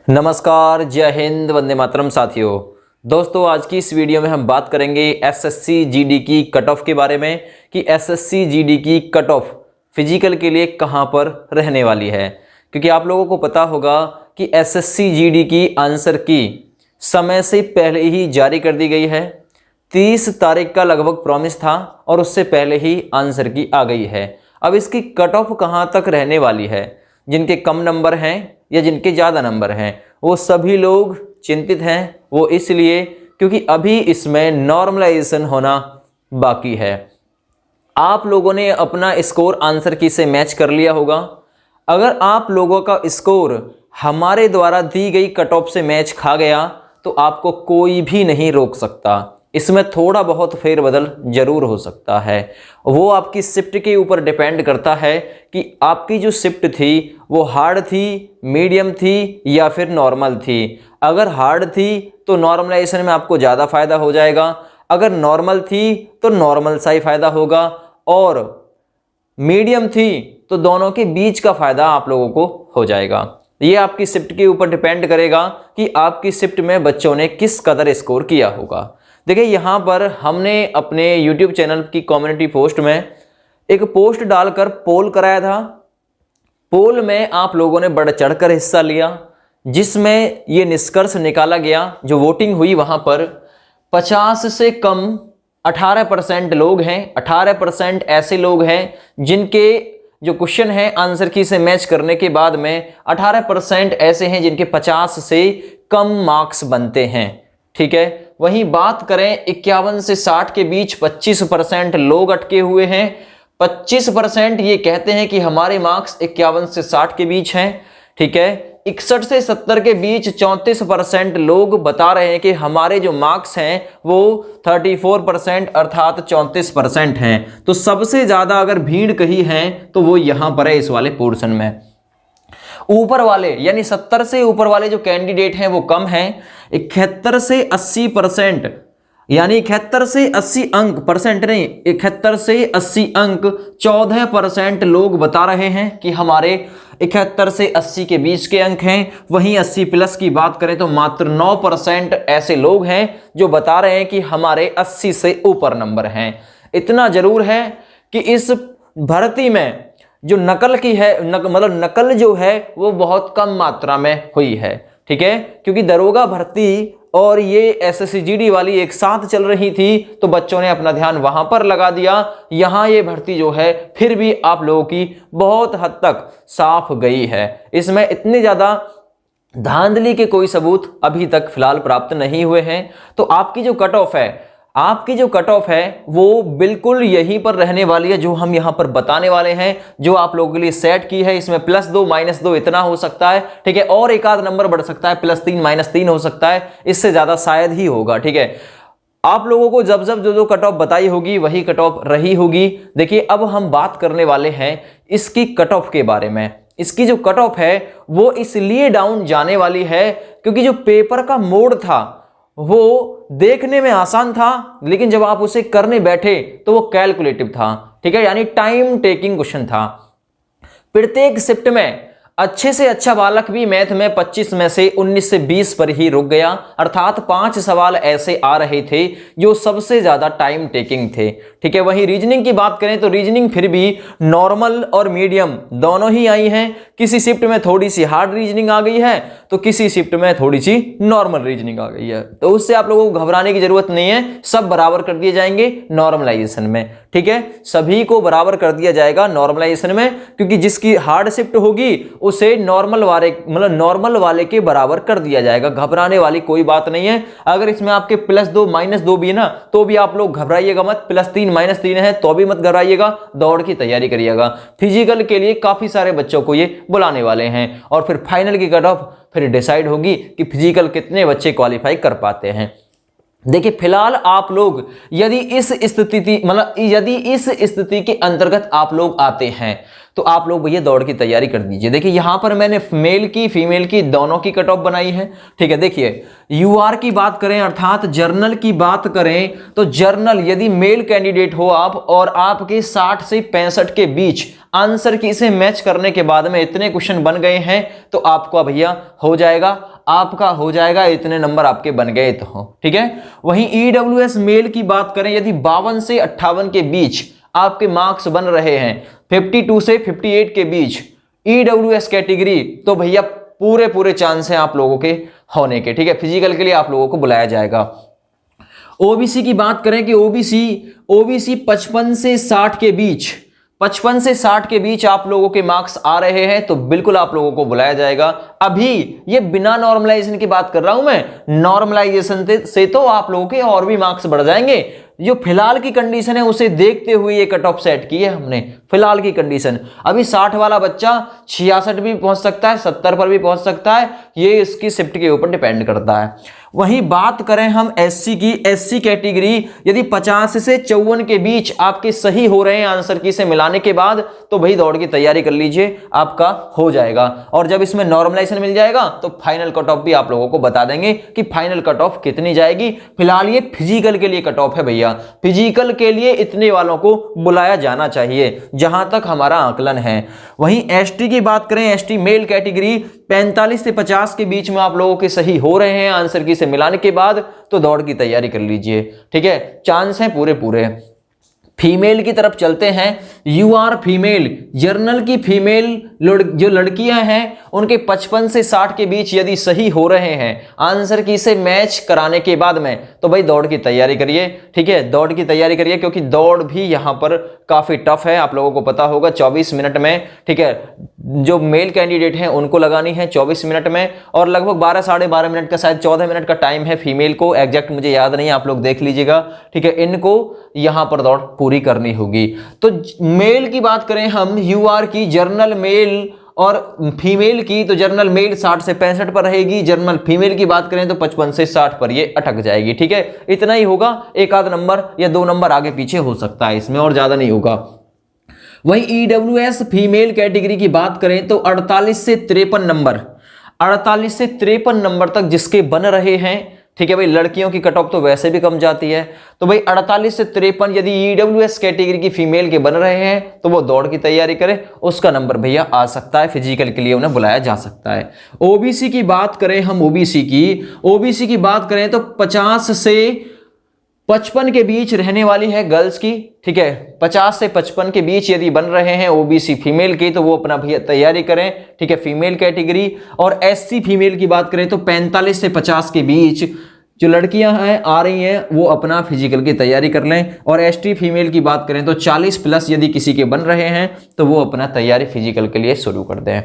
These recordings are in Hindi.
नमस्कार, जय हिंद, वंदे मातरम साथियों। दोस्तों, आज की इस वीडियो में हम बात करेंगे एसएससी जीडी की कट ऑफ के बारे में कि एसएससी जीडी की कट ऑफ फिजिकल के लिए कहां पर रहने वाली है। क्योंकि आप लोगों को पता होगा कि एसएससी जीडी की आंसर की समय से पहले ही जारी कर दी गई है। 30 तारीख का लगभग प्रॉमिस था और उससे पहले ही आंसर की आ गई है। अब इसकी कट ऑफ कहां तक रहने वाली है, जिनके कम नंबर हैं या जिनके ज़्यादा नंबर हैं, वो सभी लोग चिंतित हैं। वो इसलिए क्योंकि अभी इसमें नॉर्मलाइजेशन होना बाकी है। आप लोगों ने अपना स्कोर आंसर की से मैच कर लिया होगा। अगर आप लोगों का स्कोर हमारे द्वारा दी गई कट ऑफ से मैच खा गया तो आपको कोई भी नहीं रोक सकता। इसमें थोड़ा बहुत फेरबदल जरूर हो सकता है। वो आपकी शिफ्ट के ऊपर डिपेंड करता है कि आपकी जो शिफ्ट थी वो हार्ड थी, मीडियम थी या फिर नॉर्मल थी। अगर हार्ड थी तो नॉर्मलाइजेशन में आपको ज़्यादा फायदा हो जाएगा, अगर नॉर्मल थी तो नॉर्मल सा ही फायदा होगा, और मीडियम थी तो दोनों के बीच का फायदा आप लोगों को हो जाएगा। ये आपकी शिफ्ट के ऊपर डिपेंड करेगा कि आपकी शिफ्ट में बच्चों ने किस कदर स्कोर किया होगा। देखिए, यहाँ पर हमने अपने YouTube चैनल की कम्युनिटी पोस्ट में एक पोस्ट डालकर पोल कराया था। पोल में आप लोगों ने बढ़ चढ़कर हिस्सा लिया, जिसमें ये निष्कर्ष निकाला गया, जो वोटिंग हुई वहाँ पर 50 से कम 18% लोग हैं। 18% ऐसे लोग हैं जिनके जो क्वेश्चन है आंसर की से मैच करने के बाद में 18% ऐसे हैं जिनके 50 से कम मार्क्स बनते हैं। ठीक है। वहीं बात करें 51 से 60 के बीच 25% लोग अटके हुए हैं। 25% ये कहते हैं कि हमारे मार्क्स 51 से 60 के बीच हैं। ठीक है। 61 से 70 के बीच 34% लोग बता रहे हैं कि हमारे जो मार्क्स हैं वो 34% अर्थात 34% हैं। तो सबसे ज्यादा अगर भीड़ कही है तो वो यहां पर है, इस वाले पोर्शन में। ऊपर वाले यानी 70 से ऊपर वाले जो कैंडिडेट हैं वो कम हैं। 71 से 80% यानी 71 से 80 अंक, परसेंट नहीं, 71 से 80 अंक 14% लोग बता रहे हैं कि हमारे 71 से 80 के बीच के अंक हैं। वहीं 80 प्लस की बात करें तो मात्र 9% ऐसे लोग हैं जो बता रहे हैं कि हमारे 80 से ऊपर नंबर हैं। इतना जरूर है कि इस भर्ती में जो नकल की है, मतलब नकल जो है वो बहुत कम मात्रा में हुई है। ठीक है। क्योंकि दरोगा भर्ती और ये एसएससी जीडी वाली एक साथ चल रही थी तो बच्चों ने अपना ध्यान वहां पर लगा दिया। यहां ये भर्ती जो है फिर भी आप लोगों की बहुत हद तक साफ गई है। इसमें इतनी ज्यादा धांधली के कोई सबूत अभी तक फिलहाल प्राप्त नहीं हुए हैं। तो आपकी जो कट ऑफ है वो बिल्कुल यहीं पर रहने वाली है, जो हम यहां पर बताने वाले हैं, जो आप लोगों के लिए सेट की है। इसमें +2 -2 इतना हो सकता है। ठीक है। और एक आध नंबर बढ़ सकता है, +3 -3 हो सकता है, इससे ज्यादा शायद ही होगा। ठीक है। आप लोगों को जब जो कट ऑफ बताई होगी वही कट ऑफ रही होगी। देखिए, अब हम बात करने वाले हैं इसकी कट ऑफ के बारे में। इसकी जो कट ऑफ है वो इसलिए डाउन जाने वाली है क्योंकि जो पेपर का मोड था वो देखने में आसान था, लेकिन जब आप उसे करने बैठे तो वो कैलकुलेटिव था। ठीक है। यानी टाइम टेकिंग क्वेश्चन था। प्रत्येक शिफ्ट में अच्छे से अच्छा बालक भी मैथ में 25 में से 19 से 20 पर ही रुक गया, अर्थात 5 सवाल ऐसे आ रहे थे जो सबसे ज्यादा टाइम टेकिंग थे। ठीक है। वहीं रीजनिंग की बात करें तो रीजनिंग फिर भी नॉर्मल और मीडियम दोनों ही आई हैं। किसी शिफ्ट में थोड़ी सी हार्ड रीजनिंग आ गई है तो किसी शिफ्ट में थोड़ी सी नॉर्मल रीजनिंग आ गई है। तो उससे आप लोगों को घबराने की जरूरत नहीं है, सब बराबर कर दिए जाएंगे नॉर्मलाइजेशन में। ठीक है। सभी को बराबर कर दिया जाएगा नॉर्मलाइजेशन में, क्योंकि जिसकी हार्ड शिफ्ट होगी उसे नॉर्मल वाले के बराबर कर दिया जाएगा। घबराने वाली कोई बात नहीं है। अगर इसमें आपके +2 -2 भी है ना तो भी आप लोग घबराइएगा मत। +3 -3 है तो भी मत घबराइएगा, दौड़ की तैयारी करिएगा। फिजिकल के लिए काफी सारे बच्चों को ये बुलाने वाले हैं और फिर फाइनल की कट ऑफ फिर डिसाइड होगी कि फिजिकल कितने बच्चे क्वालिफाई कर पाते हैं। देखिए, फिलहाल आप लोग यदि इस स्थिति के अंतर्गत आप लोग आते हैं तो आप लोग भैया दौड़ की तैयारी कर दीजिए। देखिए, यहां पर मैंने मेल की फीमेल की दोनों की कट ऑफ बनाई है। ठीक है। देखिए, यूआर की बात करें अर्थात जर्नल की बात करें तो जर्नल यदि मेल कैंडिडेट हो आप और आपके 60 से 65 के बीच आंसर की से मैच करने के बाद में इतने क्वेश्चन बन गए हैं तो आपका भैया हो जाएगा। आपका हो जाएगा, इतने नंबर आपके बन गए तो, ठीक है। वहीं ईडब्ल्यूएस मेल की बात करें, यदि 52 से 58 के बीच आपके मार्क्स बन रहे हैं, 52 से 58 के बीच ईडब्ल्यूएस कैटेगरी, तो भैया पूरे चांस हैं आप लोगों के होने के, ठीक है। फिजिकल के लिए आप लोगों को बुलाया जाएगा। ओबीसी की बात करें कि ओबीसी 55 से 60 के बीच, 55 से 60 के बीच आप लोगों के मार्क्स आ रहे हैं तो बिल्कुल आप लोगों को बुलाया जाएगा। अभी ये बिना नॉर्मलाइजेशन की बात कर रहा हूं मैं, नॉर्मलाइजेशन से तो आप लोगों के और भी मार्क्स बढ़ जाएंगे। जो फिलहाल की कंडीशन है उसे देखते हुए ये कट ऑफ सेट की है हमने, फिलहाल की कंडीशन। अभी 60 वाला बच्चा 66 भी पहुंच सकता है, 70 पर भी पहुंच सकता है, ये इसकी शिफ्ट के ऊपर डिपेंड करता है। वहीं बात करें हम एससी की, एससी कैटेगरी यदि 50 से 54 के बीच आपके सही हो रहे हैं आंसर की से मिलाने के बाद, तो भाई दौड़ की तैयारी कर लीजिए, आपका हो जाएगा। और जब इसमें नॉर्मलाइजेशन मिल जाएगा तो फाइनल कट ऑफ भी आप लोगों को बता देंगे कि फाइनल कट ऑफ कितनी जाएगी। फिलहाल ये फिजिकल के लिए कट ऑफ है भैया, फिजिकल के लिए इतने वालों को बुलाया जाना चाहिए, जहां तक हमारा आकलन है। वहीं एसटी की बात करें, एसटी मेल कैटेगरी 45 से 50 के बीच में आप लोगों के सही हो रहे हैं आंसर की से मिलाने के बाद, तो दौड़ की तैयारी कर लीजिए, ठीक है, चांस हैं पूरे। फीमेल की तरफ चलते हैं। यूआर फीमेल, जर्नल की फीमेल जो लड़कियां हैं उनके 55 से 60 के बीच यदि सही हो रहे हैं आंसर की से मैच कराने के बाद में, तो भाई दौड़ की तैयारी करिए, ठीक है, दौड़ की तैयारी करिए, क्योंकि दौड़ भी यहां पर काफी टफ है, आप लोगों को पता होगा। 24 मिनट में, ठीक है, जो मेल कैंडिडेट हैं उनको लगानी है 24 मिनट में, और लगभग 12 साढ़े 12 मिनट का, शायद 14 मिनट का टाइम है फीमेल को, एग्जैक्ट मुझे याद नहीं, आप लोग देख लीजिएगा, ठीक है। इनको यहां पर दौड़ पूरी करनी होगी। तो मेल की बात करें हम, यूआर की, जर्नल मेल और फीमेल की, तो जर्नल मेल 60 से 65 पर रहेगी, जर्नल फीमेल की बात करें तो 55 से 60 पर ये अटक जाएगी, ठीक है। इतना ही होगा, एक आध नंबर या 2 नंबर आगे पीछे हो सकता है इसमें, और ज्यादा नहीं होगा। वहीं ईडब्ल्यूएस फीमेल कैटेगरी की बात करें तो 48 से 53 नंबर, 48 से 53 नंबर तक जिसके बन रहे हैं, ठीक है भाई, लड़कियों की कट ऑफ तो वैसे भी कम जाती है, तो भाई 48 से 53 यदि ईडब्ल्यूएस कैटेगरी की फीमेल के बन रहे हैं तो वो दौड़ की तैयारी करें, उसका नंबर भैया आ सकता है, फिजिकल के लिए उन्हें बुलाया जा सकता है। ओबीसी की बात करें हम, ओबीसी की बात करें तो 50 से 55 के बीच रहने वाली है गर्ल्स की, ठीक है, 50 से 55 के बीच यदि बन रहे हैं ओबीसी फीमेल की, तो वो अपना भैया तैयारी करें, ठीक है, फीमेल कैटेगरी। और एससी फीमेल की बात करें तो 45 से 50 के बीच जो लड़कियां हैं आ रही हैं वो अपना फिजिकल की तैयारी कर लें। और एसटी फीमेल की बात करें तो 40 प्लस यदि किसी के बन रहे हैं तो वो अपना तैयारी फिजिकल के लिए शुरू कर दें,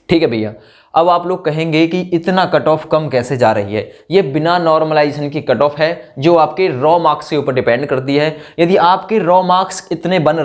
ठीक है भैया। अब आप लोग कहेंगे कि इतना कट ऑफ कम कैसे जा रही है, ये बिना नॉर्मलाइजेशन की कट ऑफ है, जो आपके रॉ मार्क्स के ऊपर डिपेंड करती है। यदि आपके रॉ मार्क्स इतने बन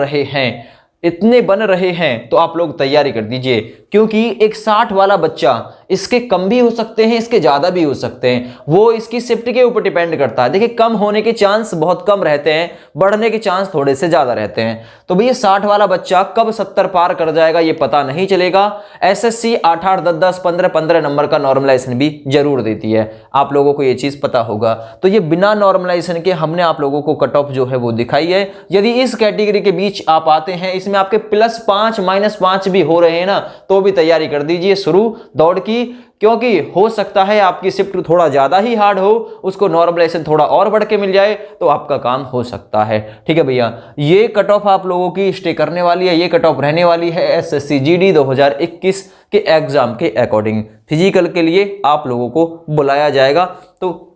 रहे हैं तो आप लोग तैयारी कर दीजिए, क्योंकि एक 60 वाला बच्चा, इसके कम भी हो सकते हैं, इसके ज्यादा भी हो सकते हैं, वो इसकी शिफ्ट के ऊपर डिपेंड करता है। देखिए, कम होने के चांस बहुत कम रहते हैं, बढ़ने के चांस थोड़े से ज्यादा रहते हैं। तो भैया 60 वाला बच्चा कब 70 पार कर जाएगा ये पता नहीं चलेगा। एसएससी 8-8, 10-10, 15-15 नंबर का नॉर्मलाइजेशन भी जरूर देती है, आप लोगों को ये चीज पता होगा। तो ये बिना नॉर्मलाइजेशन के हमने आप लोगों को कट ऑफ जो है वो दिखाई है। यदि इस कैटेगरी के बीच आप आते हैं, इसमें आपके +5 -5 भी हो रहे हैं ना, तो भी तैयारी कर दीजिए शुरू दौड़ की, क्योंकि हो सकता है आपकी शिफ्ट थोड़ा ज्यादा ही हार्ड हो, उसको नॉर्मलाइजेशन थोड़ा और बढ़ के मिल जाए तो आपका काम हो सकता है, ठीक है भैया। ये कट ऑफ आप लोगों की स्टे करने वाली है, ये कट ऑफ रहने वाली है एसएससी जीडी 2021 के एग्जाम के अकॉर्डिंग। फिजिकल के लिए आप लोगों को बुलाया जाएगा, तो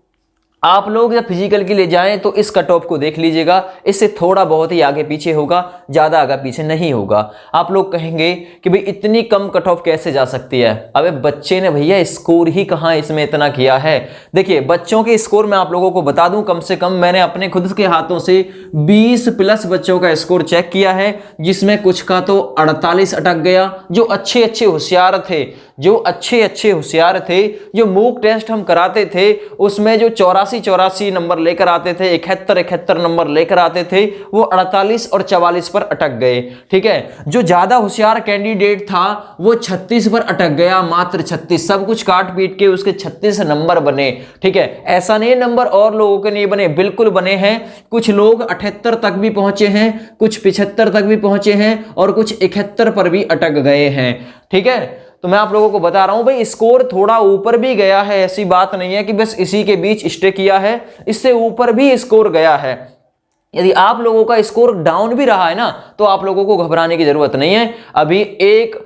आप लोग जब फिजिकल के लिए जाएं तो इस कट ऑफ को देख लीजिएगा, इससे थोड़ा बहुत ही आगे पीछे होगा, ज्यादा आगे पीछे नहीं होगा। आप लोग कहेंगे कि भाई इतनी कम कट ऑफ कैसे जा सकती है, अबे बच्चे ने भैया स्कोर ही कहां इसमें इतना किया है। देखिए, बच्चों के स्कोर मैं आप लोगों को बता दूं, कम से कम मैंने अपने खुद के हाथों से 20 प्लस बच्चों का स्कोर चेक किया है, जिसमें कुछ का तो 48 अटक गया, जो अच्छे होशियार थे, जो अच्छे होशियार थे, जो मूक टेस्ट हम कराते थे उसमें जो 84 नंबर लेकर आते थे, 71 नंबर लेकर आते थे, वो 48 और 44 पर अटक गए, ठीक है। जो ज्यादा होशियार कैंडिडेट था वो 36 पर अटक गया, मात्र 36, सब कुछ काट पीट के उसके 36 नंबर बने, ठीक है। ऐसा नहीं नंबर और लोगों के नहीं बने, बिल्कुल बने हैं। कुछ लोग 78 तक भी पहुंचे हैं, कुछ 75 तक भी पहुंचे हैं, और कुछ 71 पर भी अटक गए हैं, ठीक है। तो मैं आप लोगों को बता रहा हूं भाई स्कोर थोड़ा ऊपर भी गया है, ऐसी बात नहीं है कि बस इसी के बीच स्टे किया है, इससे ऊपर भी स्कोर गया है। यदि आप लोगों का स्कोर डाउन भी रहा है ना तो आप लोगों को घबराने की जरूरत नहीं है। अभी एक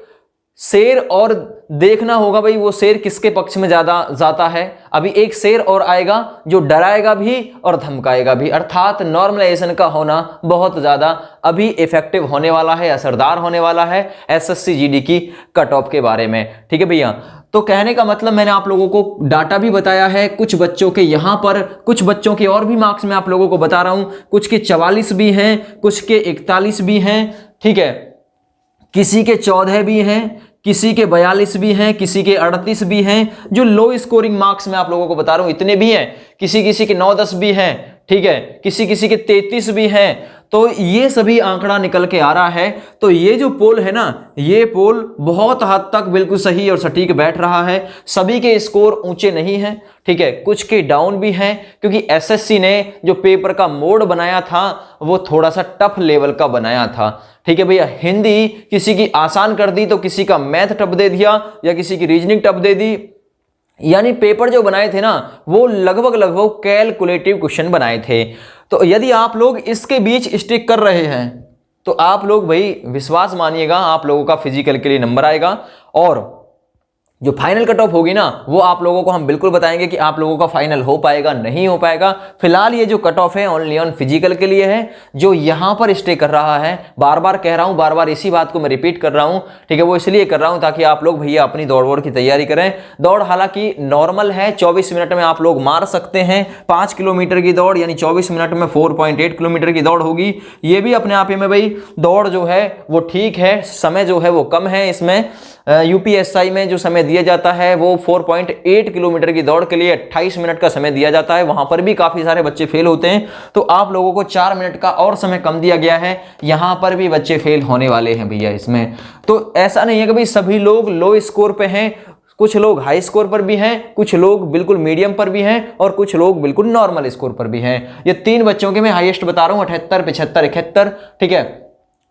शेर और देखना होगा भाई वो शेर किसके पक्ष में ज्यादा जाता है। अभी एक शेर और आएगा जो डराएगा भी और धमकाएगा भी, अर्थात नॉर्मलाइजेशन का होना बहुत ज्यादा अभी इफेक्टिव होने वाला है, असरदार होने वाला है एसएससी जीडी की कट ऑफ के बारे में। ठीक है भैया, तो कहने का मतलब मैंने आप लोगों को डाटा भी बताया है, कुछ बच्चों के यहां पर, कुछ बच्चों के और भी मार्क्स मैं आप लोगों को बता रहा हूं, कुछ के 44 भी हैं, कुछ के 41 भी हैं, ठीक है, किसी के 14 भी हैं, किसी के 42 भी हैं, किसी के 38 भी हैं। जो लो स्कोरिंग मार्क्स मैं आप लोगों को बता रहा हूं इतने भी हैं, किसी के 9-10 भी हैं, ठीक है, किसी के 33 भी हैं। तो ये सभी आंकड़ा निकल के आ रहा है। तो ये जो पोल है ना, ये पोल बहुत हद तक बिल्कुल सही और सटीक बैठ रहा है। सभी के स्कोर ऊंचे नहीं हैं, ठीक है, कुछ के डाउन भी हैं, क्योंकि एसएससी ने जो पेपर का मोड बनाया था वो थोड़ा सा टफ लेवल का बनाया था। ठीक है भैया, हिंदी किसी की आसान कर दी तो किसी का मैथ टफ दे दिया या किसी की रीजनिंग टफ दे दी, यानी पेपर जो बनाए थे ना वो लगभग कैलकुलेटिव क्वेश्चन बनाए थे। तो यदि आप लोग इसके बीच स्टिक कर रहे हैं तो आप लोग भाई विश्वास मानिएगा आप लोगों का फिजिकल के लिए नंबर आएगा, और जो फाइनल कट ऑफ होगी ना वो आप लोगों को हम बिल्कुल बताएंगे कि आप लोगों का फाइनल हो पाएगा नहीं हो पाएगा। फिलहाल ये जो कट ऑफ है ओनली ऑन फिजिकल के लिए है। जो यहां पर स्टे कर रहा है, बार बार कह रहा हूं, बार बार इसी बात को मैं रिपीट कर रहा हूं, ठीक है, वो इसलिए कर रहा हूं ताकि आप लोग भैया अपनी दौड़ की तैयारी करें। दौड़ हालांकि नॉर्मल है, 24 मिनट में आप लोग मार सकते हैं। 5 किलोमीटर की दौड़ यानी 24 मिनट में 4.8 किलोमीटर की दौड़ होगी। ये भी अपने आप में भाई दौड़ जो है वो ठीक है, समय जो है वो कम है। इसमें यूपीएसआई में जो समय दिया जाता है वो 4.8 किलोमीटर की दौड़ के लिए 28 मिनट का समय दिया जाता है। वहां पर भी काफी सारे बच्चे फेल होते हैं, तो आप लोगों को 4 मिनट का और समय कम दिया गया है। यहां पर भी बच्चे फेल होने वाले हैं भैया इसमें। तो ऐसा नहीं है कि भाई सभी लोग लो स्कोर पे हैं, कुछ लोग हाई स्कोर पर भी हैं, कुछ लोग बिल्कुल मीडियम पर भी हैं और कुछ लोग बिल्कुल नॉर्मल स्कोर पर भी हैं। ये 3 बच्चों के मैं हाईएस्ट बता रहा हूं, 78, 75, 71, ठीक है।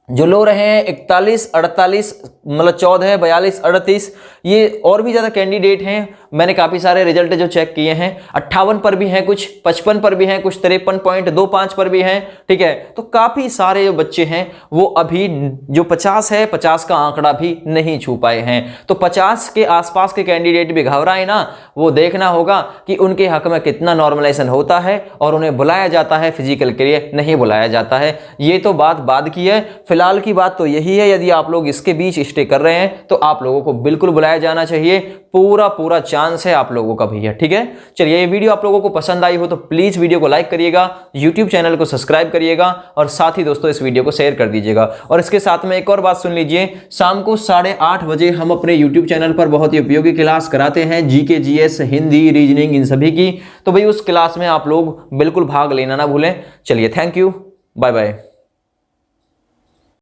जो लो रहे हैं 41, 48, मतलब 14, 42, 38, ये और भी ज़्यादा कैंडिडेट हैं। मैंने काफ़ी सारे रिजल्ट जो चेक किए हैं, 58 पर भी हैं, कुछ 55 पर भी हैं, कुछ 53.25 पर भी हैं, ठीक है। तो काफ़ी सारे जो बच्चे हैं वो अभी जो 50 है, 50 का आंकड़ा भी नहीं छू पाए हैं। तो 50 के आसपास के कैंडिडेट भी घबराए ना, वो देखना होगा कि उनके हक में कितना नॉर्मलाइजेशन होता है और उन्हें बुलाया जाता है फिजिकल के लिए, नहीं बुलाया जाता है। ये तो बात बाद की है, फिलहाल की बात तो यही है। यदि आप लोग इसके बीच स्टे कर रहे हैं तो आप लोगों को बिल्कुल बुलाया जाना चाहिए, पूरा चांस है आप लोगों का भैया, ठीक है। चलिए, ये वीडियो आप लोगों को पसंद आई हो तो प्लीज वीडियो को लाइक करिएगा, यूट्यूब चैनल को सब्सक्राइब करिएगा और साथ ही दोस्तों इस वीडियो को शेयर कर दीजिएगा। और इसके साथ में एक और बात सुन लीजिए, शाम को 8:30 बजे हम अपने यूट्यूब चैनल पर बहुत ही उपयोगी क्लास कराते हैं, जीके, जीएस, हिंदी, रीजनिंग, इन सभी की। तो भाई उस क्लास में आप लोग बिल्कुल भाग लेना ना भूलें। चलिए, थैंक यू, बाय बाय।